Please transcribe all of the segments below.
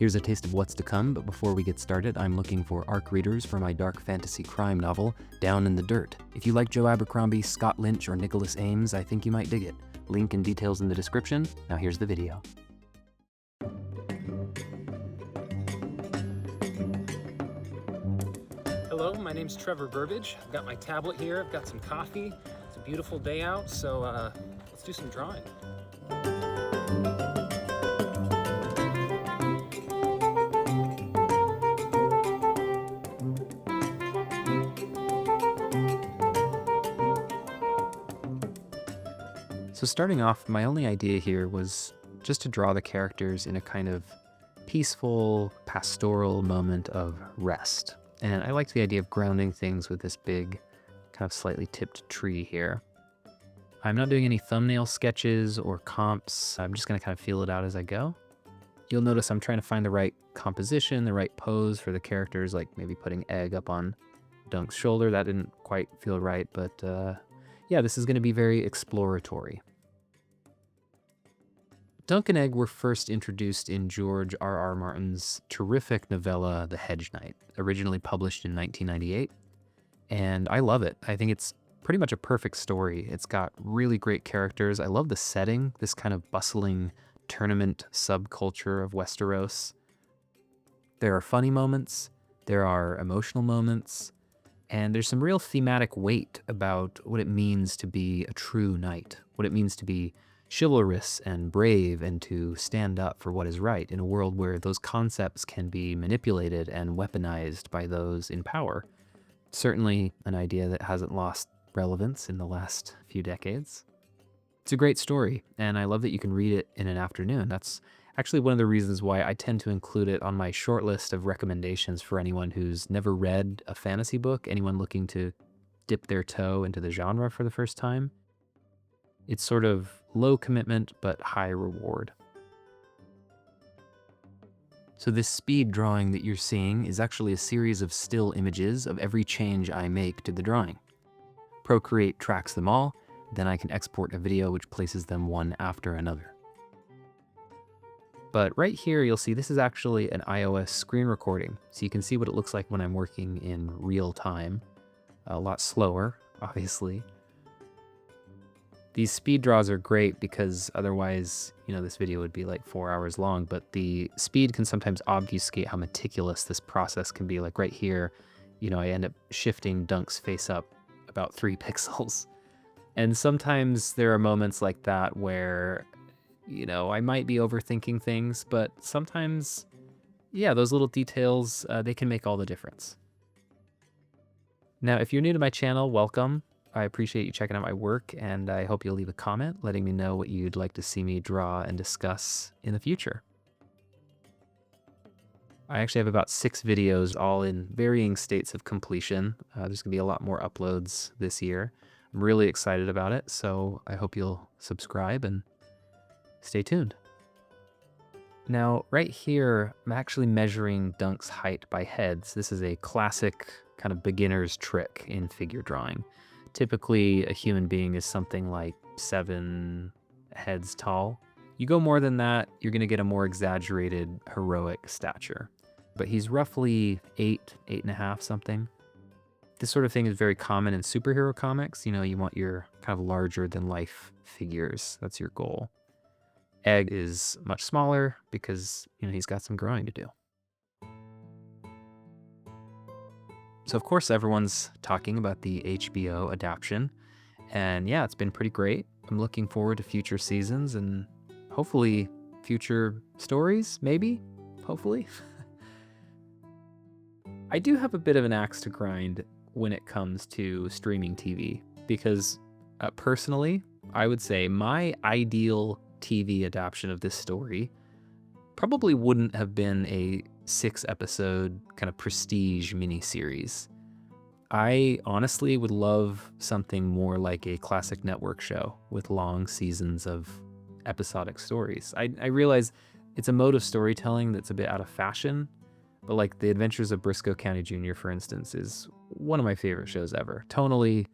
Here's a taste of what's to come, but before we get started, I'm looking for ARC readers for my dark fantasy crime novel, Down in the Dirt. If you like Joe Abercrombie, Scott Lynch, or Nicholas Ames, I think you might dig it. Link and details in the description. Now here's the video. Hello, my name's Trevor Burbage. I've got my tablet here, I've got some coffee. It's a beautiful day out, so let's do some drawing. So starting off, my only idea here was just to draw the characters in a kind of peaceful, pastoral moment of rest. And I liked the idea of grounding things with this big, kind of slightly tipped tree here. I'm not doing any thumbnail sketches or comps. I'm just going to kind of feel it out as I go. You'll notice I'm trying to find the right composition, the right pose for the characters, like maybe putting Egg up on Dunk's shoulder. That didn't quite feel right, but yeah, this is going to be very exploratory. Dunk and Egg were first introduced in George R.R. Martin's terrific novella, The Hedge Knight, originally published in 1998. And I love it. I think it's pretty much a perfect story. It's got really great characters. I love the setting, this kind of bustling tournament subculture of Westeros. There are funny moments, there are emotional moments, and there's some real thematic weight about what it means to be a true knight, what it means to be chivalrous and brave and to stand up for what is right in a world where those concepts can be manipulated and weaponized by those in power. Certainly an idea that hasn't lost relevance in the last few decades. It's a great story, and I love that you can read it in an afternoon. That's actually one of the reasons why I tend to include it on my short list of recommendations for anyone who's never read a fantasy book, anyone looking to dip their toe into the genre for the first time. It's sort of low commitment, but high reward. So this speed drawing that you're seeing is actually a series of still images of every change I make to the drawing. Procreate tracks them all, then I can export a video which places them one after another. But right here, you'll see this is actually an iOS screen recording, so you can see what it looks like when I'm working in real time. A lot slower, obviously. These speed draws are great because otherwise, this video would be like 4 hours long, but the speed can sometimes obfuscate how meticulous this process can be. Like right here, I end up shifting Dunk's face up about 3 pixels. And sometimes there are moments like that where, I might be overthinking things, but sometimes, yeah, those little details, they can make all the difference. Now, if you're new to my channel, welcome. I appreciate you checking out my work, and I hope you'll leave a comment letting me know what you'd like to see me draw and discuss in the future. I actually have about 6 videos, all in varying states of completion. There's going to be a lot more uploads this year. I'm really excited about it, so I hope you'll subscribe and stay tuned. Now, right here, I'm actually measuring Dunk's height by heads. This is a classic kind of beginner's trick in figure drawing. Typically, a human being is something like 7 heads tall. You go more than that, you're going to get a more exaggerated, heroic stature. But he's roughly 8.5 something. This sort of thing is very common in superhero comics. You want your kind of larger-than-life figures. That's your goal. Egg is much smaller because, he's got some growing to do. So of course everyone's talking about the HBO adaptation, and yeah, it's been pretty great. I'm looking forward to future seasons and hopefully future stories, maybe, hopefully. I do have a bit of an axe to grind when it comes to streaming TV, because personally, I would say my ideal TV adaptation of this story probably wouldn't have been a 6-episode kind of prestige miniseries. I honestly would love something more like a classic network show with long seasons of episodic stories. I realize it's a mode of storytelling that's a bit out of fashion, but like The Adventures of Briscoe County Jr., for instance, is one of my favorite shows ever. Tonally,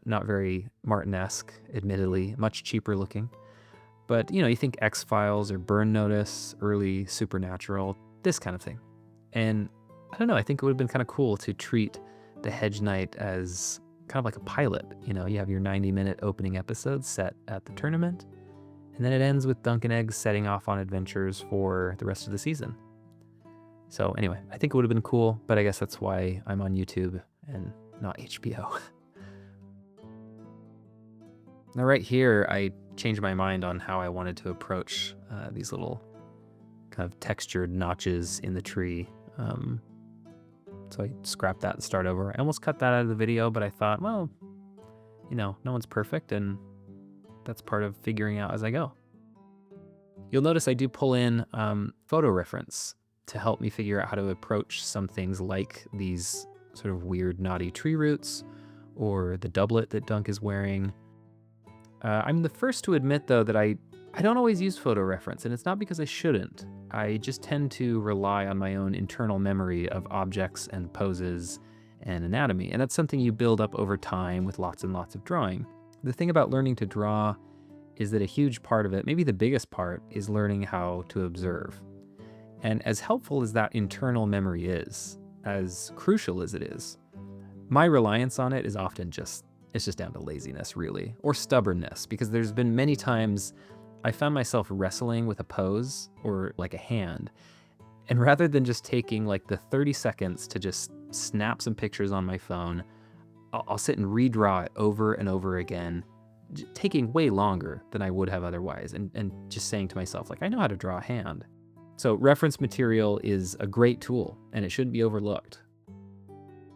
not very Martin-esque, admittedly, much cheaper looking. But, you think X-Files or Burn Notice, early Supernatural, this kind of thing. And I don't know, I think it would have been kind of cool to treat the Hedge Knight as kind of like a pilot. You know, you have your 90-minute opening episode set at the tournament, and then it ends with Dunk and Egg setting off on adventures for the rest of the season. So anyway, I think it would have been cool, but I guess that's why I'm on YouTube and not HBO. Now right here, I changed my mind on how I wanted to approach these little kind of textured notches in the tree. So I scrapped that and start over. I almost cut that out of the video, but I thought, well, you know, no one's perfect, and that's part of figuring out as I go. You'll notice I do pull in photo reference to help me figure out how to approach some things like these sort of weird knotty tree roots or the doublet that Dunk is wearing. I'm the first to admit, though, that I don't always use photo reference, and it's not because I shouldn't. I just tend to rely on my own internal memory of objects and poses and anatomy, and that's something you build up over time with lots and lots of drawing. The thing about learning to draw is that a huge part of it, maybe the biggest part, is learning how to observe. And as helpful as that internal memory is, as crucial as it is, my reliance on it is often it's just down to laziness, really, or stubbornness, because there's been many times I found myself wrestling with a pose or like a hand, and rather than just taking like the 30 seconds to just snap some pictures on my phone, I'll sit and redraw it over and over again, taking way longer than I would have otherwise, and just saying to myself, like, I know how to draw a hand. So reference material is a great tool, and it shouldn't be overlooked.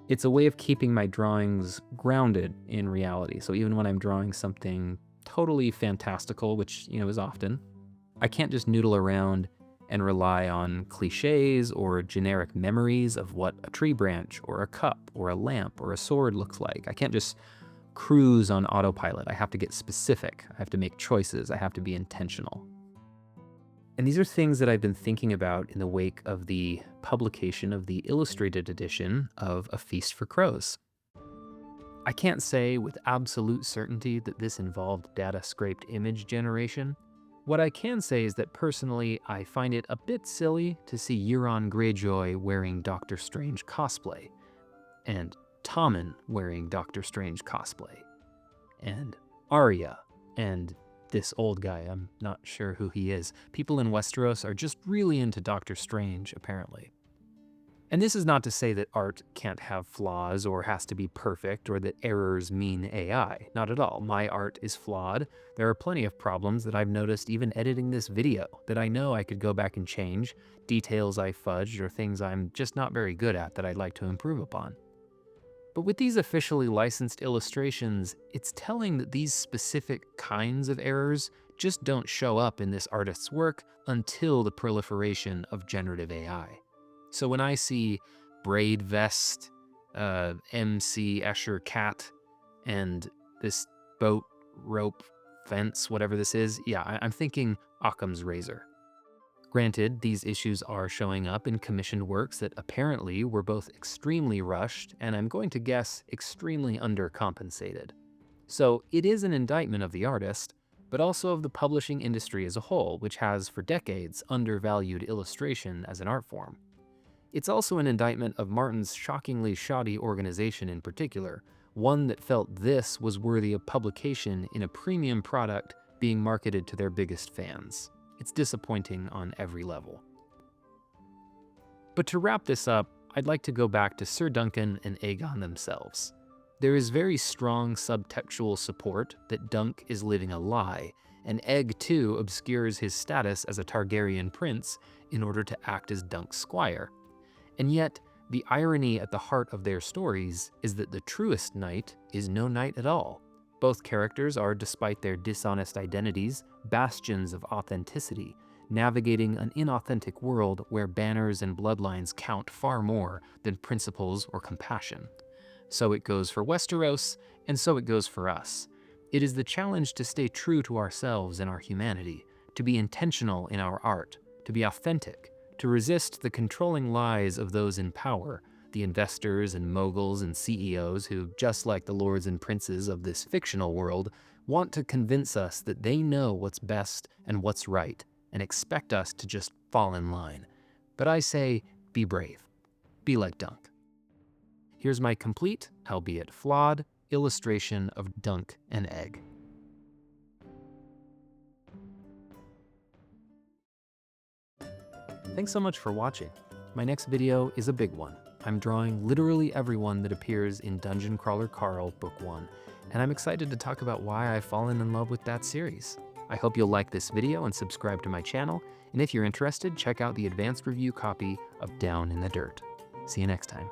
It's a way of keeping my drawings grounded in reality. So even when I'm drawing something totally fantastical, which, you know, is often, I can't just noodle around and rely on cliches or generic memories of what a tree branch or a cup or a lamp or a sword looks like. I can't just cruise on autopilot. I have to get specific. I have to make choices. I have to be intentional. And these are things that I've been thinking about in the wake of the publication of the illustrated edition of A Feast for Crows. I can't say with absolute certainty that this involved data-scraped image generation. What I can say is that personally, I find it a bit silly to see Euron Greyjoy wearing Doctor Strange cosplay, and Tommen wearing Doctor Strange cosplay, and Arya, and this old guy, I'm not sure who he is. People in Westeros are just really into Doctor Strange, apparently. And this is not to say that art can't have flaws or has to be perfect or that errors mean AI. Not at all. My art is flawed. There are plenty of problems that I've noticed even editing this video that I know I could go back and change, details I fudged or things I'm just not very good at that I'd like to improve upon. But with these officially licensed illustrations, it's telling that these specific kinds of errors just don't show up in this artist's work until the proliferation of generative AI. So when I see braid vest, MC Escher cat, and this boat rope fence, whatever this is, yeah, I'm thinking Occam's razor. Granted, these issues are showing up in commissioned works that apparently were both extremely rushed and I'm going to guess extremely undercompensated. So it is an indictment of the artist, but also of the publishing industry as a whole, which has for decades undervalued illustration as an art form. It's also an indictment of Martin's shockingly shoddy organization in particular, one that felt this was worthy of publication in a premium product being marketed to their biggest fans. It's disappointing on every level. But to wrap this up, I'd like to go back to Sir Duncan and Aegon themselves. There is very strong subtextual support that Dunk is living a lie, and Egg too obscures his status as a Targaryen prince in order to act as Dunk's squire. And yet, the irony at the heart of their stories is that the truest knight is no knight at all. Both characters are, despite their dishonest identities, bastions of authenticity, navigating an inauthentic world where banners and bloodlines count far more than principles or compassion. So it goes for Westeros, and so it goes for us. It is the challenge to stay true to ourselves and our humanity, to be intentional in our art, to be authentic, to resist the controlling lies of those in power, the investors and moguls and CEOs who, just like the lords and princes of this fictional world, want to convince us that they know what's best and what's right, and expect us to just fall in line. But I say, be brave. Be like Dunk. Here's my complete, albeit flawed, illustration of Dunk and Egg. Thanks so much for watching. My next video is a big one. I'm drawing literally everyone that appears in Dungeon Crawler Carl Book 1, and I'm excited to talk about why I've fallen in love with that series. I hope you'll like this video and subscribe to my channel, and if you're interested, check out the advanced review copy of Down in the Dirt. See you next time.